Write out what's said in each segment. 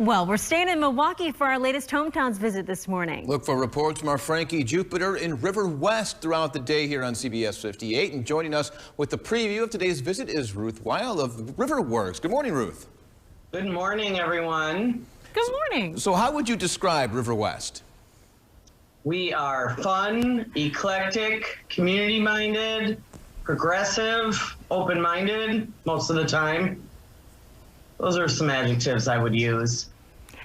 Well, we're staying in Milwaukee for our latest hometowns visit this morning. Look for reports from our Frankie Jupiter in Riverwest throughout the day here on CBS 58. And joining us with the preview of today's visit is Ruth Weill of Riverworks. Good morning, Ruth. Good morning, everyone. Good morning. So how would you describe Riverwest? We are fun, eclectic, community-minded, progressive, open-minded most of the time. Those are some adjectives I would use.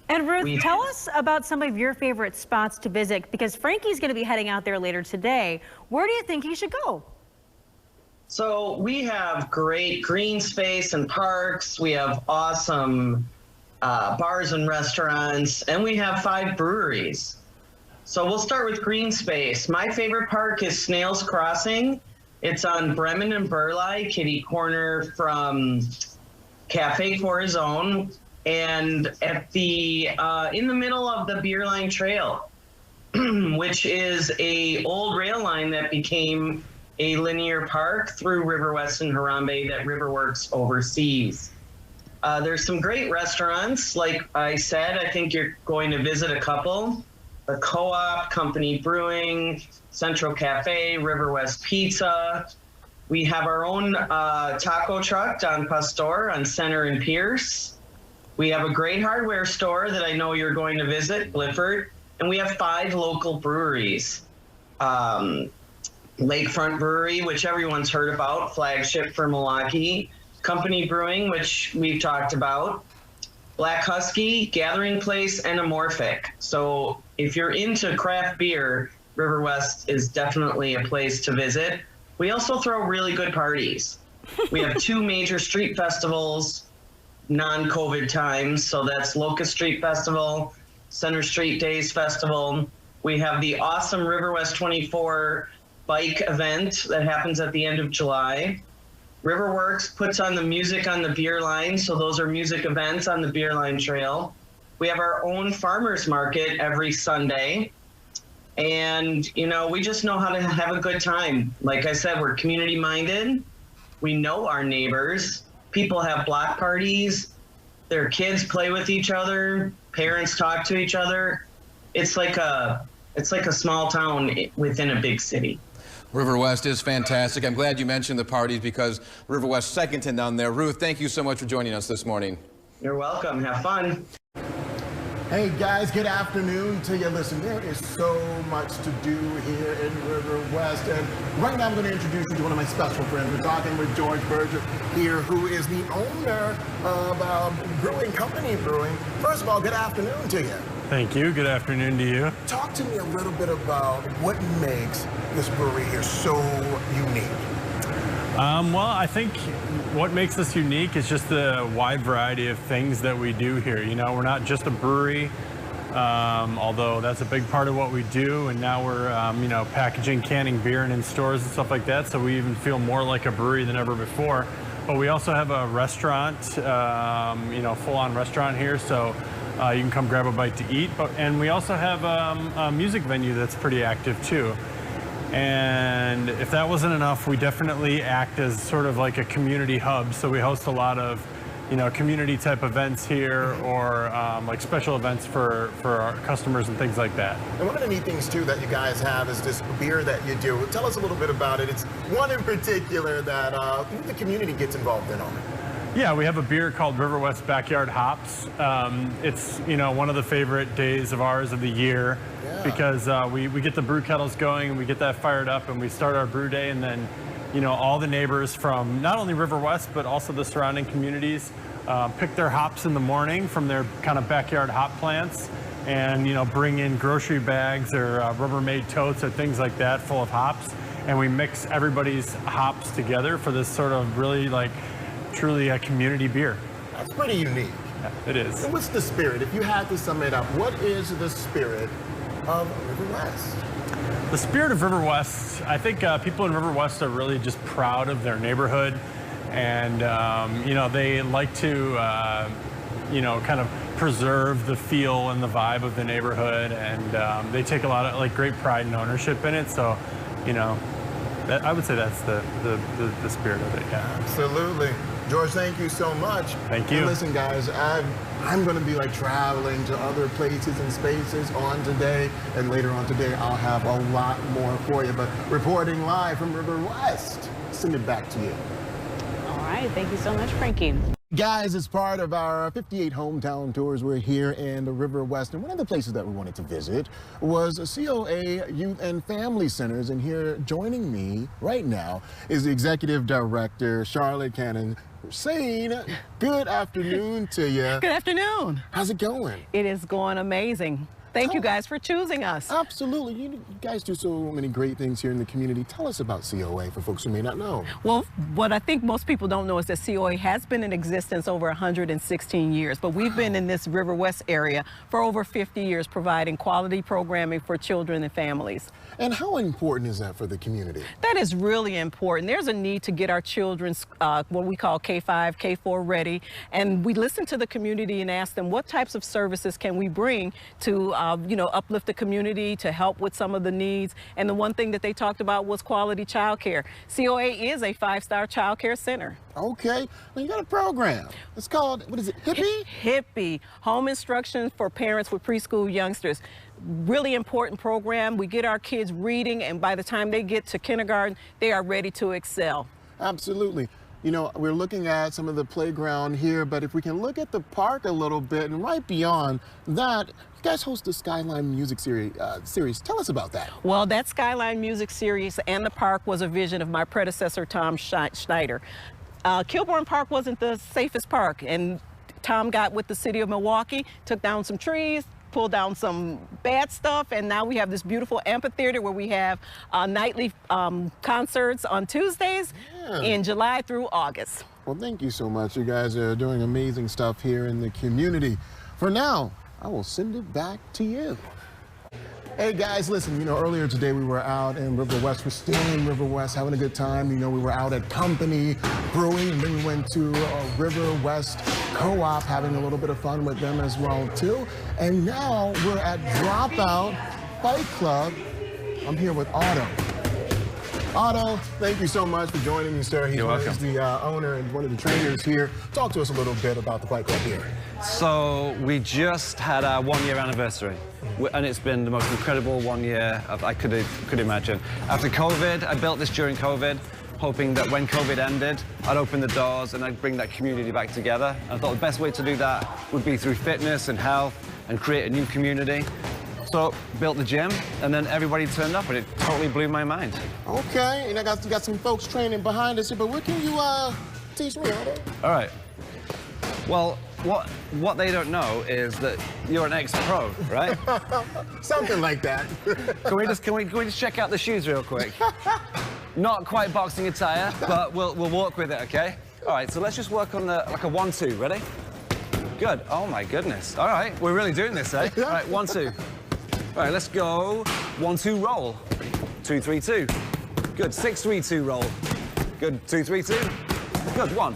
And Ruth, tell us about some of your favorite spots to visit, because Frankie's going to be heading out there later today. Where do you think he should go? So we have great green space and parks. We have awesome bars and restaurants, and we have 5 breweries. So we'll start with green space. My favorite park is Snail's Crossing. It's on Bremen and Burleigh, kitty corner from Cafe for His Own, and at the in the middle of the Beer Line Trail, which is a old rail line that became a linear park through Riverwest and Harambe that Riverworks oversees. There's some great restaurants. Like I said, I think you're going to visit a couple. The Co-op, Company Brewing, Central Cafe, Riverwest Pizza. We have our own taco truck, Don Pastor, on Center and Pierce. We have a great hardware store that I know you're going to visit, Blifford. And we have 5 local breweries. Lakefront Brewery, which everyone's heard about, flagship for Milwaukee. Company Brewing, which we've talked about. Black Husky, Gathering Place, and Amorphic. So if you're into craft beer, Riverwest is definitely a place to visit. We also throw really good parties. We have 2 major street festivals, non-COVID times. So that's Locust Street Festival, Center Street Days Festival. We have the awesome Riverwest 24 bike event that happens at the end of July. Riverworks puts on the music on the beer line. So those are music events on the Beer Line Trail. We have our own farmers market every Sunday. And, you know, we just know how to have a good time. Like I said, we're community minded. We know our neighbors. People have block parties. Their kids play with each other. Parents talk to each other. It's like a small town within a big city. Riverwest is fantastic. I'm glad you mentioned the parties because Riverwest second to none there. Ruth, thank you so much for joining us this morning. You're welcome. Have fun. Hey guys, good afternoon to you. Listen, there is so much to do here in Riverwest, and right now I'm going to introduce you to one of my special friends. We're talking with George Berger here, who is the owner of Brewing Company Brewing. First of all, good afternoon to you. Thank you. Good afternoon to you. Talk to me a little bit about what makes this brewery here so unique. Well, I think what makes us unique is just the wide variety of things that we do here. You know, we're not just a brewery, although that's a big part of what we do. And now we're, you know, packaging, canning beer and in stores and stuff like that. So we even feel more like a brewery than ever before. But we also have a restaurant, you know, full-on restaurant here. So you can come grab a bite to eat. And we also have a music venue that's pretty active too. And if that wasn't enough, we definitely act as sort of like a community hub. So we host a lot of, you know, community type events here, or like special events for our customers and things like that. And one of the neat things too that you guys have is this beer that you do. Tell us a little bit about it. It's one in particular that the community gets involved in on it. Yeah, we have a beer called Riverwest Backyard Hops. It's, you know, one of the favorite days of ours of the year, because we get the brew kettles going and we get that fired up and we start our brew day, and then, you know, all the neighbors from not only Riverwest but also the surrounding communities pick their hops in the morning from their kind of backyard hop plants, and, you know, bring in grocery bags or Rubbermaid totes or things like that full of hops, and we mix everybody's hops together for this sort of really like truly a community beer. That's pretty unique. Yeah, it is. And what's the spirit? If you had to sum it up, what is the spirit of Riverwest? The spirit of Riverwest, I think people in Riverwest are really just proud of their neighborhood, and you know, they like to you know, kind of preserve the feel and the vibe of the neighborhood, and they take a lot of like great pride and ownership in it. So, you know, I would say that's the spirit of it. Yeah. Absolutely. George, thank you so much. Thank you. And listen, guys, I'm going to be like traveling to other places and spaces on today, and later on today I'll have a lot more for you. But reporting live from Riverwest, send it back to you. All right, thank you so much, Frankie. Guys, as part of our 58 hometown tours, we're here in the Riverwest, and one of the places that we wanted to visit was COA Youth and Family Centers. And here joining me right now is the Executive Director, Charlotte Cannon-Sain. Good afternoon to you. Good afternoon. How's it going? It is going amazing. Thank you guys for choosing us. Absolutely. You guys do so many great things here in the community. Tell us about COA for folks who may not know. Well, what I think most people don't know is that COA has been in existence over 116 years, but we've been in this Riverwest area for over 50 years, providing quality programming for children and families. And how important is that for the community? That is really important. There's a need to get our children what we call K-5, K-4 ready, and we listen to the community and ask them what types of services can we bring to uplift the community, to help with some of the needs. And the one thing that they talked about was quality child care. COA is a 5-star child care center. Okay, well, you got a program. It's called, what is it, Hippie? Hippie, home instruction for parents with preschool youngsters. Really important program. We get our kids reading, and by the time they get to kindergarten, they are ready to excel. Absolutely. You know, we're looking at some of the playground here, but if we can look at the park a little bit, and right beyond that, you guys host the Skyline Music series. Tell us about that. Well, that Skyline Music series and the park was a vision of my predecessor, Tom Schneider. Kilbourne Park wasn't the safest park, and Tom got with the city of Milwaukee, took down some trees, pulled down some bad stuff, and now we have this beautiful amphitheater where we have nightly concerts on Tuesdays in July through August. Well, thank you so much. You guys are doing amazing stuff here in the community. For now, I will send it back to you. Hey guys, listen, earlier today we were out in Riverwest. We're still in Riverwest having a good time. We were out at Company Brewing, and then we went to Riverwest Co-op having a little bit of fun with them as well too. And now we're at Dropout Fight Club. I'm here with Otto. Otto, thank you so much for joining me, sir. He's the owner and one of the trainers here. Talk to us a little bit about the Fight Club here. So we just had our 1-year anniversary, and it's been the most incredible 1 year I could imagine. After COVID, I built this during COVID, hoping that when COVID ended, I'd open the doors and I'd bring that community back together. And I thought the best way to do that would be through fitness and health and create a new community. So built the gym, and then everybody turned up, and it totally blew my mind. Okay, and I got some folks training behind us here, but what can you teach me, Otto? All right. Well, what they don't know is that you're an ex-pro, right? Something like that. Can we just check out the shoes real quick? Not quite boxing attire, but we'll walk with it, okay? All right, so let's just work on like a 1-2. Ready? Good. Oh my goodness. All right, we're really doing this, eh? All right, 1-2. All right, let's go 1-2 roll. 2-3-2. Good. 6-3-2 roll. Good. 2-3-2. Good. 1-1.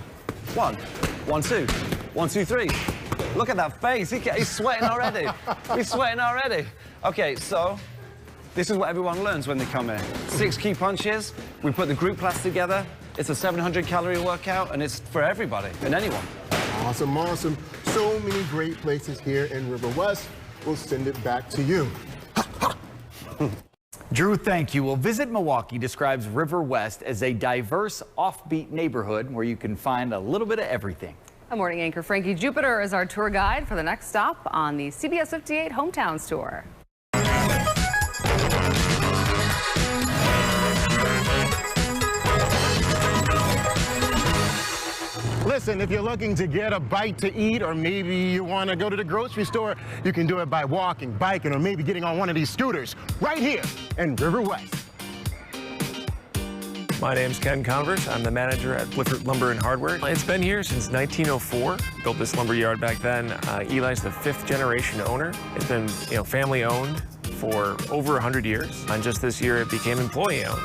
1-2. 1-2-3. Look at that face. He's sweating already. He's sweating already. Okay, so this is what everyone learns when they come in. 6 key punches. We put the group class together. It's a 700-calorie workout, and it's for everybody and anyone. Awesome, awesome. So many great places here in Riverwest. We'll send it back to you. Drew, thank you. Well, Visit Milwaukee describes Riverwest as a diverse, offbeat neighborhood where you can find a little bit of everything. Good morning, anchor Frankie Jupiter is our tour guide for the next stop on the CBS 58 Hometowns Tour. Listen, if you're looking to get a bite to eat, or maybe you want to go to the grocery store, you can do it by walking, biking, or maybe getting on one of these scooters right here in Riverwest. My name's Ken Converse. I'm the manager at Blifford Lumber and Hardware. It's been here since 1904. Built this lumber yard back then. Eli's the 5th generation owner. It's been, family owned for over 100 years. And just this year, it became employee owned.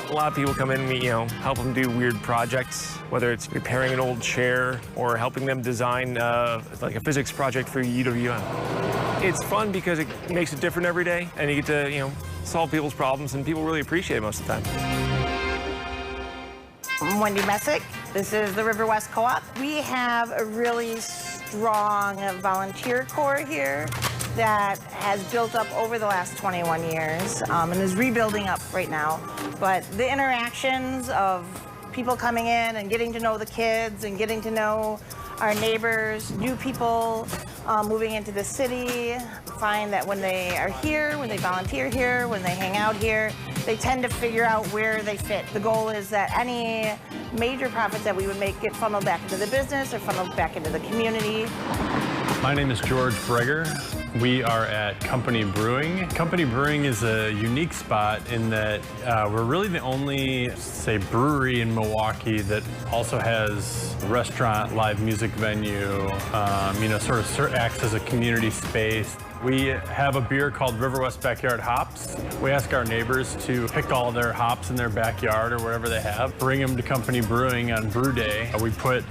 A lot of people come in and we, help them do weird projects, whether it's repairing an old chair or helping them design like a physics project for UWM. It's fun because it makes it different every day, and you get to, solve people's problems, and people really appreciate it most of the time. I'm Wendy Messick, This is the Riverwest Co-op. We have a really strong volunteer core here that has built up over the last 21 years and is rebuilding up right now. But the interactions of people coming in and getting to know the kids and getting to know our neighbors, new people moving into the city, find that when they are here, when they volunteer here, when they hang out here, they tend to figure out where they fit. The goal is that any major profits that we would make get funneled back into the business or funneled back into the community. My name is George Bregar. We are at Company Brewing. Company Brewing is a unique spot in that we're really the only, say, brewery in Milwaukee that also has a restaurant, live music venue, you know, sort of acts as a community space. We have a beer called Riverwest Backyard Hops. We ask our neighbors to pick all their hops in their backyard or whatever they have, bring them to Company Brewing on brew day. We put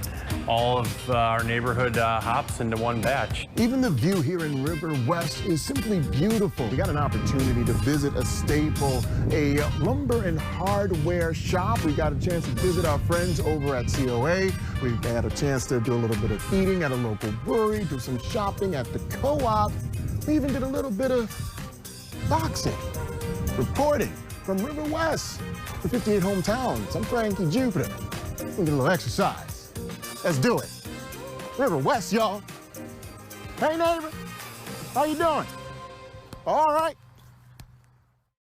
all of our neighborhood hops into one batch. Even the view here in Riverwest is simply beautiful. We got an opportunity to visit a staple, a lumber and hardware shop. We got a chance to visit our friends over at COA. We had a chance to do a little bit of eating at a local brewery, do some shopping at the co-op. We even did a little bit of boxing, reporting from Riverwest, the 58 hometowns. I'm Frankie Jupiter. We get a little exercise. Let's do it. Riverwest, y'all. Hey, neighbor. How you doing? All right.